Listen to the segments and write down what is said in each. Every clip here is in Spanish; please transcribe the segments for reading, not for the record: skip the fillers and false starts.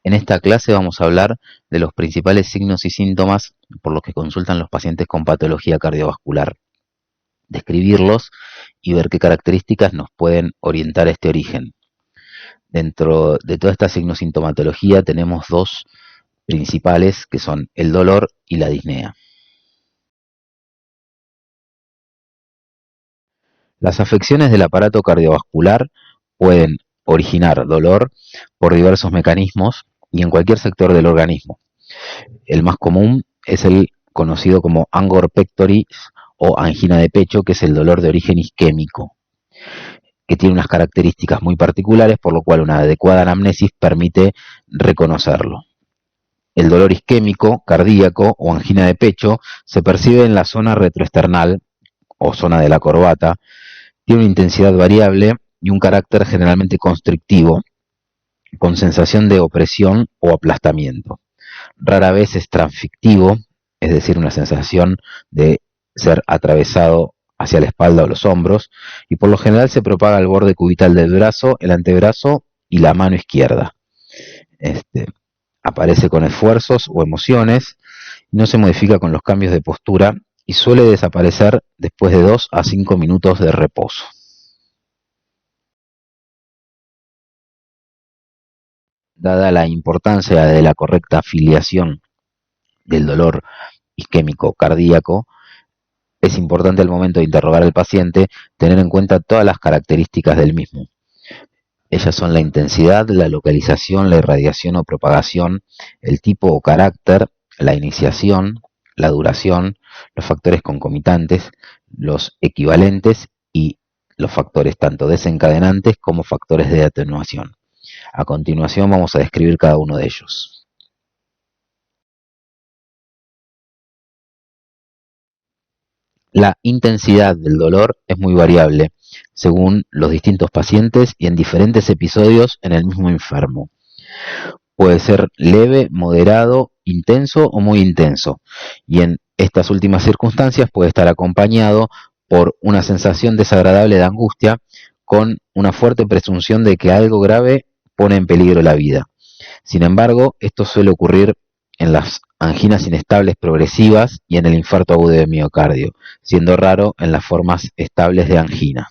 En esta clase vamos a hablar de los principales signos y síntomas por los que consultan los pacientes con patología cardiovascular, describirlos y ver qué características nos pueden orientar a este origen. Dentro de toda esta signosintomatología tenemos dos principales que son el dolor y la disnea. Las afecciones del aparato cardiovascular pueden originar dolor por diversos mecanismos y en cualquier sector del organismo. El más común es el conocido como angor pectoris o angina de pecho, que es el dolor de origen isquémico, que tiene unas características muy particulares, por lo cual una adecuada anamnesis permite reconocerlo. El dolor isquémico, cardíaco o angina de pecho se percibe en la zona retroesternal o zona de la corbata, tiene una intensidad variable y un carácter generalmente constrictivo, con sensación de opresión o aplastamiento. Rara vez es transfictivo, es decir, una sensación de ser atravesado hacia la espalda o los hombros, y por lo general se propaga al borde cubital del brazo, el antebrazo y la mano izquierda. Aparece con esfuerzos o emociones, no se modifica con los cambios de postura y suele desaparecer después de 2 a 5 minutos de reposo. Dada la importancia de la correcta afiliación del dolor isquémico cardíaco, es importante al momento de interrogar al paciente tener en cuenta todas las características del mismo. Ellas son la intensidad, la localización, la irradiación o propagación, el tipo o carácter, la iniciación, la duración, los factores concomitantes, los equivalentes y los factores tanto desencadenantes como factores de atenuación. A continuación vamos a describir cada uno de ellos. La intensidad del dolor es muy variable según los distintos pacientes y en diferentes episodios en el mismo enfermo. Puede ser leve, moderado, intenso o muy intenso, y en estas últimas circunstancias puede estar acompañado por una sensación desagradable de angustia con una fuerte presunción de que algo grave pone en peligro la vida. Sin embargo, esto suele ocurrir en las anginas inestables progresivas y en el infarto agudo de miocardio, siendo raro en las formas estables de angina.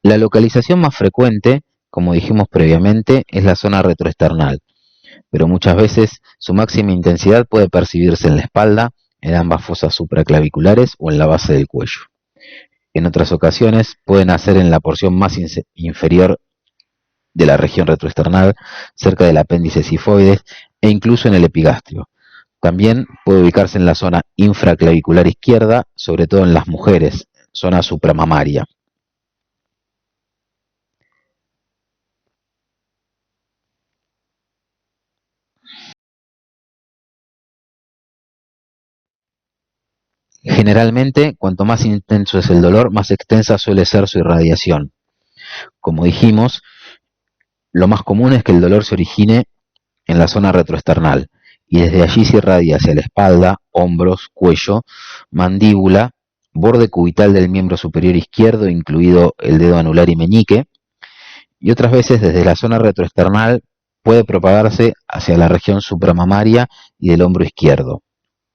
La localización más frecuente, como dijimos previamente, es la zona retroesternal, pero muchas veces su máxima intensidad puede percibirse en la espalda, en ambas fosas supraclaviculares o en la base del cuello. En otras ocasiones pueden nacer en la porción más inferior de la región retroesternal, cerca del apéndice sifoides e incluso en el epigastrio. También puede ubicarse en la zona infraclavicular izquierda, sobre todo en las mujeres, zona supramamaria. Generalmente, cuanto más intenso es el dolor, más extensa suele ser su irradiación. Como dijimos, lo más común es que el dolor se origine en la zona retroesternal y desde allí se irradia hacia la espalda, hombros, cuello, mandíbula, borde cubital del miembro superior izquierdo, incluido el dedo anular y meñique, y otras veces desde la zona retroesternal puede propagarse hacia la región supramamaria y del hombro izquierdo,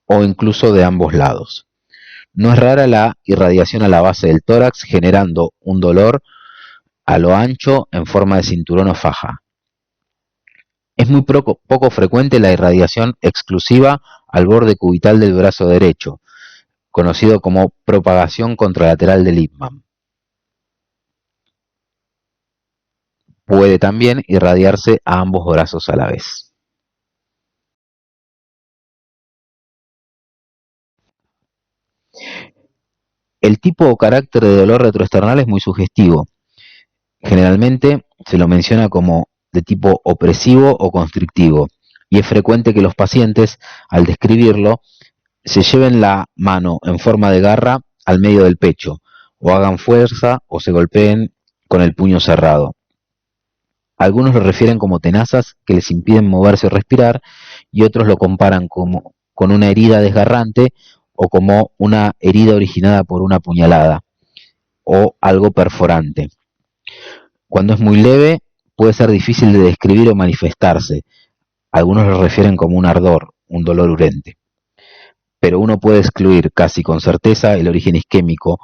o incluso de ambos lados. No es rara la irradiación a la base del tórax, generando un dolor a lo ancho en forma de cinturón o faja. Es muy poco frecuente la irradiación exclusiva al borde cubital del brazo derecho, conocido como propagación contralateral de Lippmann. Puede también irradiarse a ambos brazos a la vez. El tipo o carácter de dolor retroesternal es muy sugestivo. Generalmente se lo menciona como de tipo opresivo o constrictivo, y es frecuente que los pacientes, al describirlo, se lleven la mano en forma de garra al medio del pecho, o hagan fuerza o se golpeen con el puño cerrado. Algunos lo refieren como tenazas que les impiden moverse o respirar, y otros lo comparan con una herida desgarrante o como una herida originada por una puñalada o algo perforante. Cuando es muy leve, puede ser difícil de describir o manifestarse. Algunos lo refieren como un ardor, un dolor urente. Pero uno puede excluir casi con certeza el origen isquémico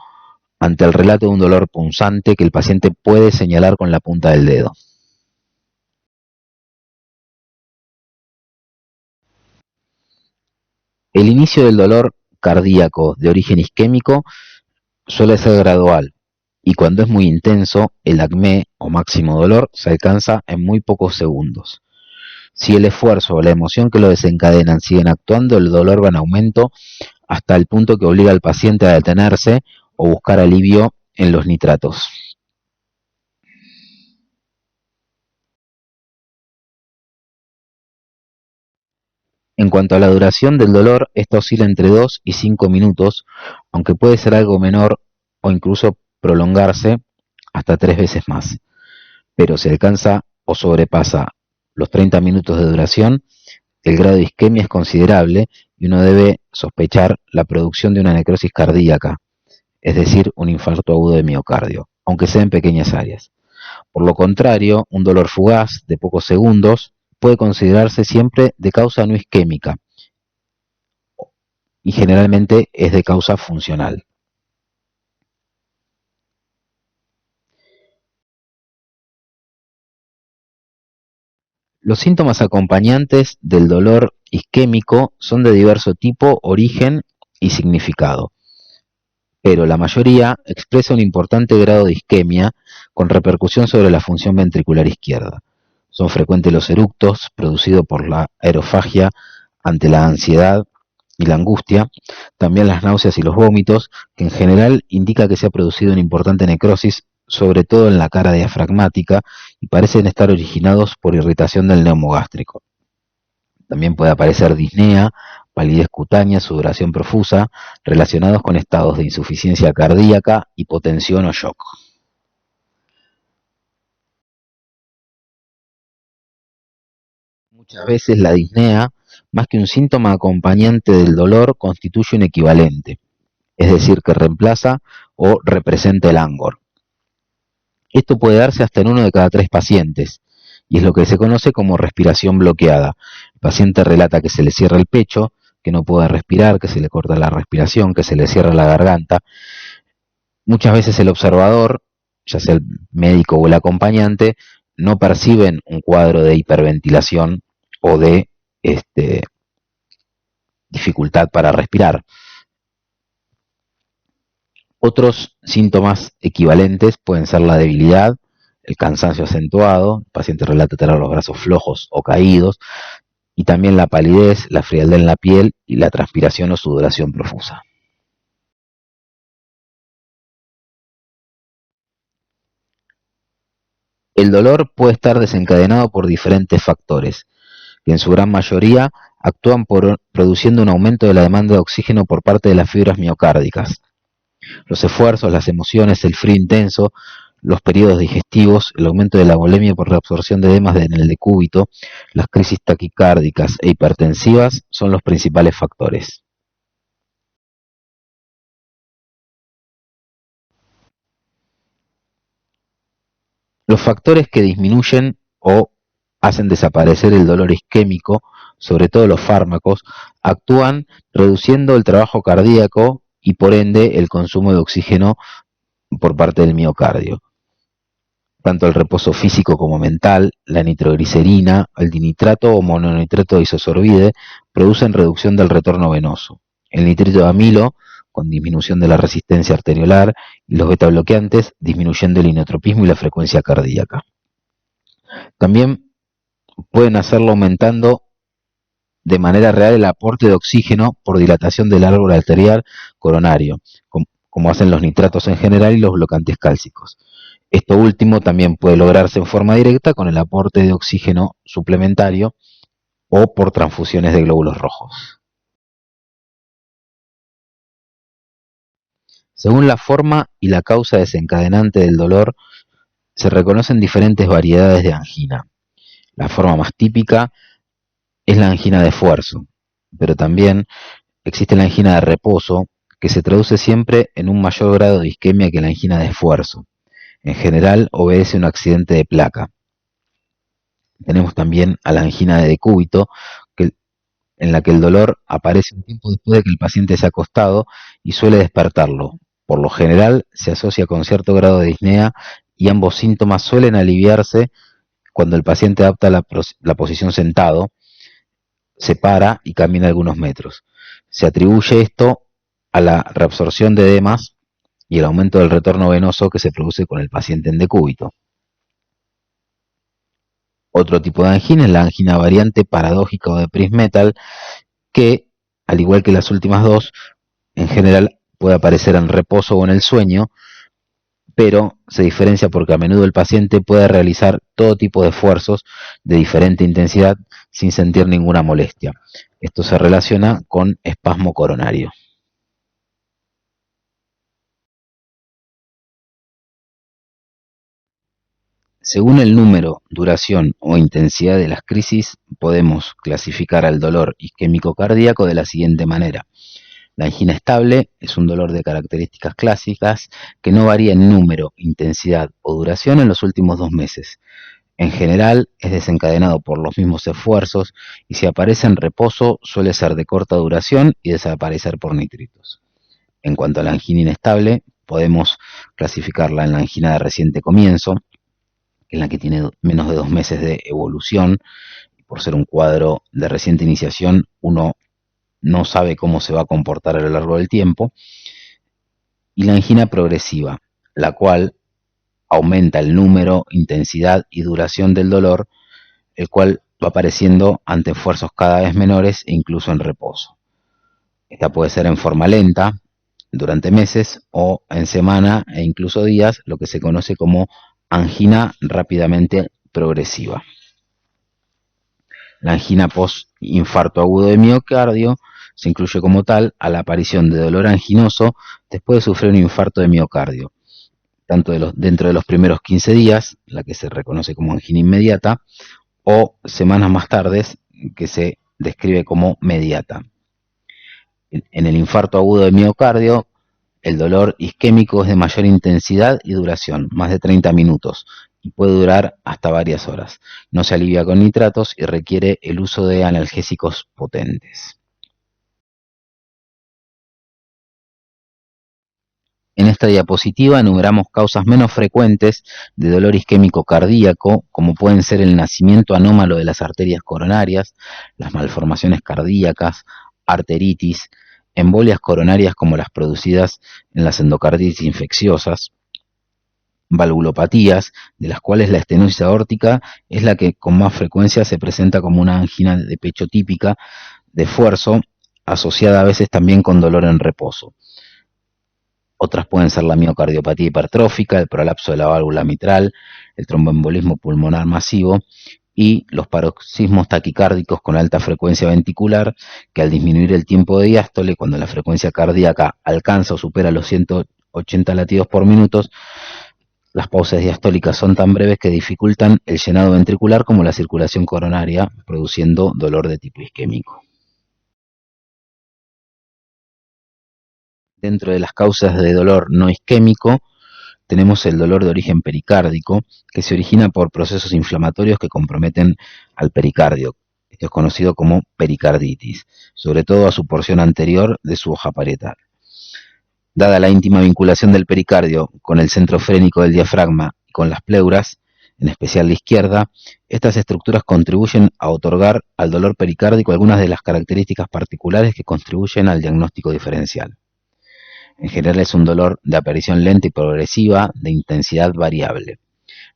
ante el relato de un dolor punzante que el paciente puede señalar con la punta del dedo. El inicio del dolor cardíaco de origen isquémico suele ser gradual y cuando es muy intenso, el acmé o máximo dolor se alcanza en muy pocos segundos. Si el esfuerzo o la emoción que lo desencadenan siguen actuando, el dolor va en aumento hasta el punto que obliga al paciente a detenerse o buscar alivio en los nitratos. En cuanto a la duración del dolor, esta oscila entre 2 y 5 minutos, aunque puede ser algo menor o incluso prolongarse hasta 3 veces más. Pero si alcanza o sobrepasa los 30 minutos de duración, el grado de isquemia es considerable y uno debe sospechar la producción de una necrosis cardíaca, es decir, un infarto agudo de miocardio, aunque sea en pequeñas áreas. Por lo contrario, un dolor fugaz de pocos segundos puede considerarse siempre de causa no isquémica y generalmente es de causa funcional. Los síntomas acompañantes del dolor isquémico son de diverso tipo, origen y significado, pero la mayoría expresa un importante grado de isquemia con repercusión sobre la función ventricular izquierda. Son frecuentes los eructos producidos por la aerofagia ante la ansiedad y la angustia, también las náuseas y los vómitos, que en general indica que se ha producido una importante necrosis, sobre todo en la cara diafragmática, y parecen estar originados por irritación del neumogástrico. También puede aparecer disnea, palidez cutánea, sudoración profusa, relacionados con estados de insuficiencia cardíaca, hipotensión o shock. Muchas veces la disnea, más que un síntoma acompañante del dolor, constituye un equivalente, es decir, que reemplaza o representa el angor. Esto puede darse hasta en uno de cada 3 pacientes, y es lo que se conoce como respiración bloqueada. El paciente relata que se le cierra el pecho, que no puede respirar, que se le corta la respiración, que se le cierra la garganta. Muchas veces el observador, ya sea el médico o el acompañante, no perciben un cuadro de hiperventilación o de dificultad para respirar. Otros síntomas equivalentes pueden ser la debilidad, el cansancio acentuado, el paciente relata tener los brazos flojos o caídos, y también la palidez, la frialdad en la piel y la transpiración o sudoración profusa. El dolor puede estar desencadenado por diferentes factores, que en su gran mayoría actúan produciendo un aumento de la demanda de oxígeno por parte de las fibras miocárdicas. Los esfuerzos, las emociones, el frío intenso, los periodos digestivos, el aumento de la volemia por reabsorción de edemas en el decúbito, las crisis taquicárdicas e hipertensivas son los principales factores. Los factores que disminuyen o hacen desaparecer el dolor isquémico, sobre todo los fármacos, actúan reduciendo el trabajo cardíaco y por ende el consumo de oxígeno por parte del miocardio. Tanto el reposo físico como mental, la nitroglicerina, el dinitrato o mononitrato de isosorbide producen reducción del retorno venoso. El nitrito de amilo, con disminución de la resistencia arteriolar, y los betabloqueantes, disminuyendo el inotropismo y la frecuencia cardíaca. También pueden hacerlo aumentando de manera real el aporte de oxígeno por dilatación del árbol arterial coronario, como hacen los nitratos en general y los bloqueantes cálcicos. Esto último también puede lograrse en forma directa con el aporte de oxígeno suplementario o por transfusiones de glóbulos rojos. Según la forma y la causa desencadenante del dolor, se reconocen diferentes variedades de angina. La forma más típica es la angina de esfuerzo, pero también existe la angina de reposo, que se traduce siempre en un mayor grado de isquemia que la angina de esfuerzo. En general obedece a un accidente de placa. Tenemos también a la angina de decúbito, que, en la que el dolor aparece un tiempo después de que el paciente se ha acostado y suele despertarlo. Por lo general se asocia con cierto grado de disnea y ambos síntomas suelen aliviarse cuando el paciente adapta la posición sentado, se para y camina algunos metros. Se atribuye esto a la reabsorción de edemas y el aumento del retorno venoso que se produce con el paciente en decúbito. Otro tipo de angina es la angina variante paradójica o de Prinzmetal, que, al igual que las últimas dos, en general puede aparecer en reposo o en el sueño, pero se diferencia porque a menudo el paciente puede realizar todo tipo de esfuerzos de diferente intensidad sin sentir ninguna molestia. Esto se relaciona con espasmo coronario. Según el número, duración o intensidad de las crisis, podemos clasificar al dolor isquémico cardíaco de la siguiente manera. La angina estable es un dolor de características clásicas que no varía en número, intensidad o duración en los últimos 2 meses. En general es desencadenado por los mismos esfuerzos y si aparece en reposo suele ser de corta duración y desaparecer por nitritos. En cuanto a la angina inestable, podemos clasificarla en la angina de reciente comienzo, en la que tiene menos de 2 meses de evolución. Por ser un cuadro de reciente iniciación, uno no sabe cómo se va a comportar a lo largo del tiempo. Y la angina progresiva, la cual aumenta el número, intensidad y duración del dolor, el cual va apareciendo ante esfuerzos cada vez menores e incluso en reposo. Esta puede ser en forma lenta, durante meses o en semana e incluso días, lo que se conoce como angina rápidamente progresiva. La angina post-infarto agudo de miocardio se incluye como tal a la aparición de dolor anginoso después de sufrir un infarto de miocardio, tanto dentro de los primeros 15 días, la que se reconoce como angina inmediata, o semanas más tarde, que se describe como mediata. En el infarto agudo de miocardio, el dolor isquémico es de mayor intensidad y duración, más de 30 minutos, y puede durar hasta varias horas. No se alivia con nitratos y requiere el uso de analgésicos potentes. En esta diapositiva enumeramos causas menos frecuentes de dolor isquémico cardíaco, como pueden ser el nacimiento anómalo de las arterias coronarias, las malformaciones cardíacas, arteritis, embolias coronarias como las producidas en las endocarditis infecciosas, valvulopatías, de las cuales la estenosis aórtica es la que con más frecuencia se presenta como una angina de pecho típica de esfuerzo, asociada a veces también con dolor en reposo. Otras pueden ser la miocardiopatía hipertrófica, el prolapso de la válvula mitral, el tromboembolismo pulmonar masivo y los paroxismos taquicárdicos con alta frecuencia ventricular, que al disminuir el tiempo de diástole, cuando la frecuencia cardíaca alcanza o supera los 180 latidos por minuto, las pausas diastólicas son tan breves que dificultan el llenado ventricular como la circulación coronaria, produciendo dolor de tipo isquémico. Dentro de las causas de dolor no isquémico, tenemos el dolor de origen pericárdico, que se origina por procesos inflamatorios que comprometen al pericardio. Esto es conocido como pericarditis, sobre todo a su porción anterior de su hoja parietal. Dada la íntima vinculación del pericardio con el centro frénico del diafragma y con las pleuras, en especial la izquierda, estas estructuras contribuyen a otorgar al dolor pericárdico algunas de las características particulares que contribuyen al diagnóstico diferencial. En general es un dolor de aparición lenta y progresiva, de intensidad variable.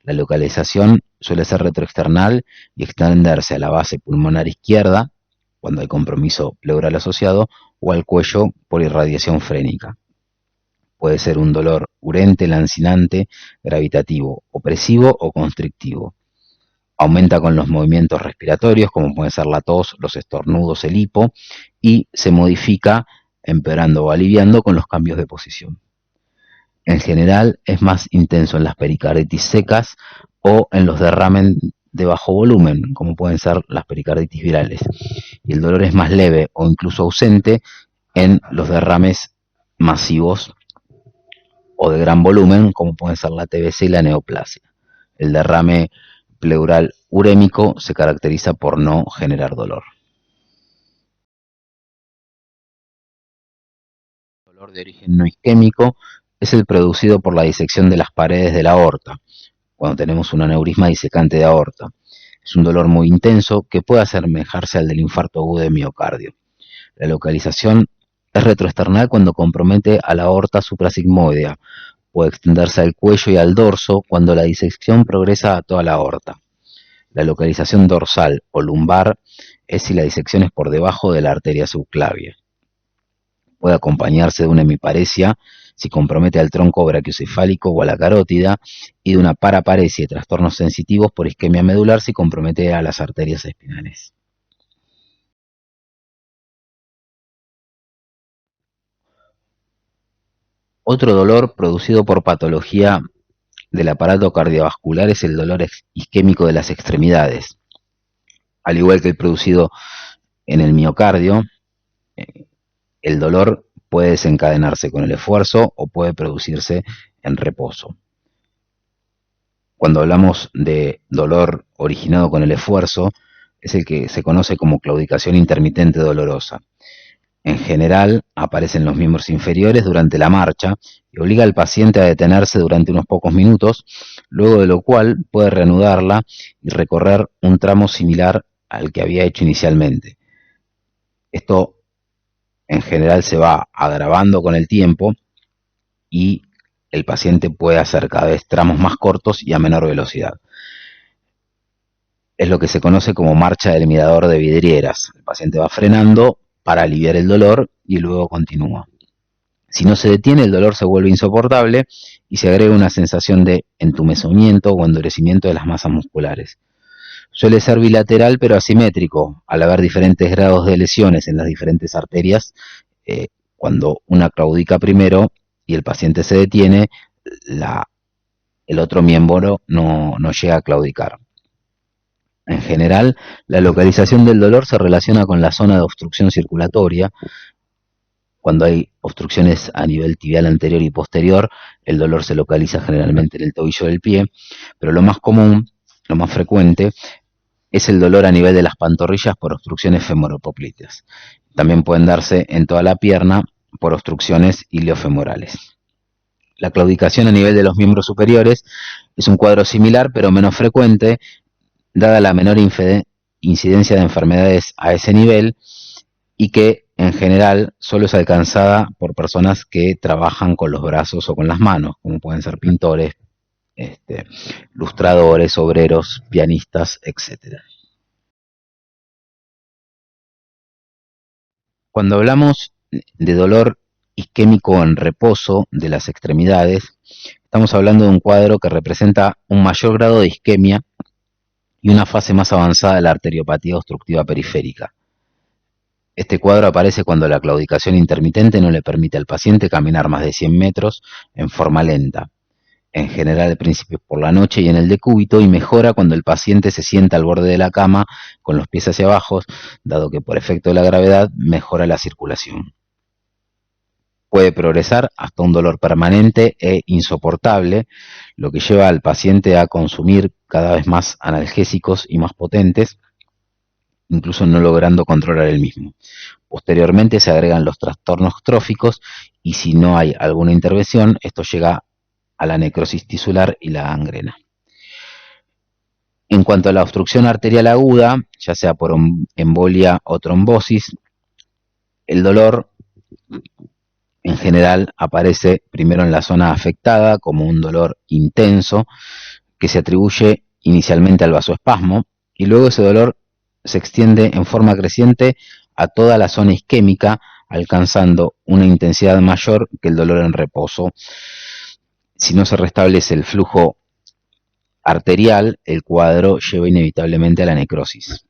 La localización suele ser retroexternal y extenderse a la base pulmonar izquierda, cuando hay compromiso pleural asociado, o al cuello por irradiación frénica. Puede ser un dolor urente, lancinante, gravitativo, opresivo o constrictivo. Aumenta con los movimientos respiratorios, como pueden ser la tos, los estornudos, el hipo, y se modifica empeorando o aliviando con los cambios de posición. En general es más intenso en las pericarditis secas o en los derrames de bajo volumen, como pueden ser las pericarditis virales. Y el dolor es más leve o incluso ausente en los derrames masivos o de gran volumen, como pueden ser la TBC y la neoplasia. El derrame pleural urémico se caracteriza por no generar dolor. El dolor de origen no isquémico es el producido por la disección de las paredes de la aorta, cuando tenemos un aneurisma disecante de aorta. Es un dolor muy intenso que puede asemejarse al del infarto agudo de miocardio. La localización es retroesternal cuando compromete a la aorta suprasigmoidea. Puede extenderse al cuello y al dorso cuando la disección progresa a toda la aorta. La localización dorsal o lumbar es si la disección es por debajo de la arteria subclavia. Puede acompañarse de una hemiparesia si compromete al tronco brachiocefálico o a la carótida, y de una paraparesia y trastornos sensitivos por isquemia medular si compromete a las arterias espinales. Otro dolor producido por patología del aparato cardiovascular es el dolor isquémico de las extremidades. Al igual que el producido en el miocardio, el dolor puede desencadenarse con el esfuerzo o puede producirse en reposo. Cuando hablamos de dolor originado con el esfuerzo, es el que se conoce como claudicación intermitente dolorosa. En general, aparece en los miembros inferiores durante la marcha y obliga al paciente a detenerse durante unos pocos minutos, luego de lo cual puede reanudarla y recorrer un tramo similar al que había hecho inicialmente. Esto en general se va agravando con el tiempo y el paciente puede hacer cada vez tramos más cortos y a menor velocidad. Es lo que se conoce como marcha del mirador de vidrieras. El paciente va frenando para aliviar el dolor y luego continúa. Si no se detiene, el dolor se vuelve insoportable y se agrega una sensación de entumecimiento o endurecimiento de las masas musculares. Suele ser bilateral pero asimétrico, al haber diferentes grados de lesiones en las diferentes arterias. Cuando una claudica primero y el paciente se detiene, el otro miembro no llega a claudicar. En general, la localización del dolor se relaciona con la zona de obstrucción circulatoria. Cuando hay obstrucciones a nivel tibial anterior y posterior, el dolor se localiza generalmente en el tobillo del pie, pero lo más común, lo más frecuente, es el dolor a nivel de las pantorrillas por obstrucciones femoropópliteas. También pueden darse en toda la pierna por obstrucciones iliofemorales. La claudicación a nivel de los miembros superiores es un cuadro similar pero menos frecuente, dada la menor incidencia de enfermedades a ese nivel, y que en general solo es alcanzada por personas que trabajan con los brazos o con las manos, como pueden ser pintores, lustradores, obreros, pianistas, etc. Cuando hablamos de dolor isquémico en reposo de las extremidades, estamos hablando de un cuadro que representa un mayor grado de isquemia y una fase más avanzada de la arteriopatía obstructiva periférica. Este cuadro aparece cuando la claudicación intermitente no le permite al paciente caminar más de 100 metros en forma lenta, en general al principio por la noche y en el decúbito, y mejora cuando el paciente se sienta al borde de la cama con los pies hacia abajo, dado que por efecto de la gravedad mejora la circulación. Puede progresar hasta un dolor permanente e insoportable, lo que lleva al paciente a consumir cada vez más analgésicos y más potentes, incluso no logrando controlar el mismo. Posteriormente se agregan los trastornos tróficos y si no hay alguna intervención, esto llega a la necrosis tisular y la gangrena. En cuanto a la obstrucción arterial aguda, ya sea por embolia o trombosis, el dolor en general aparece primero en la zona afectada como un dolor intenso que se atribuye inicialmente al vasoespasmo, y luego ese dolor se extiende en forma creciente a toda la zona isquémica, alcanzando una intensidad mayor que el dolor en reposo. Si no se restablece el flujo arterial, el cuadro lleva inevitablemente a la necrosis.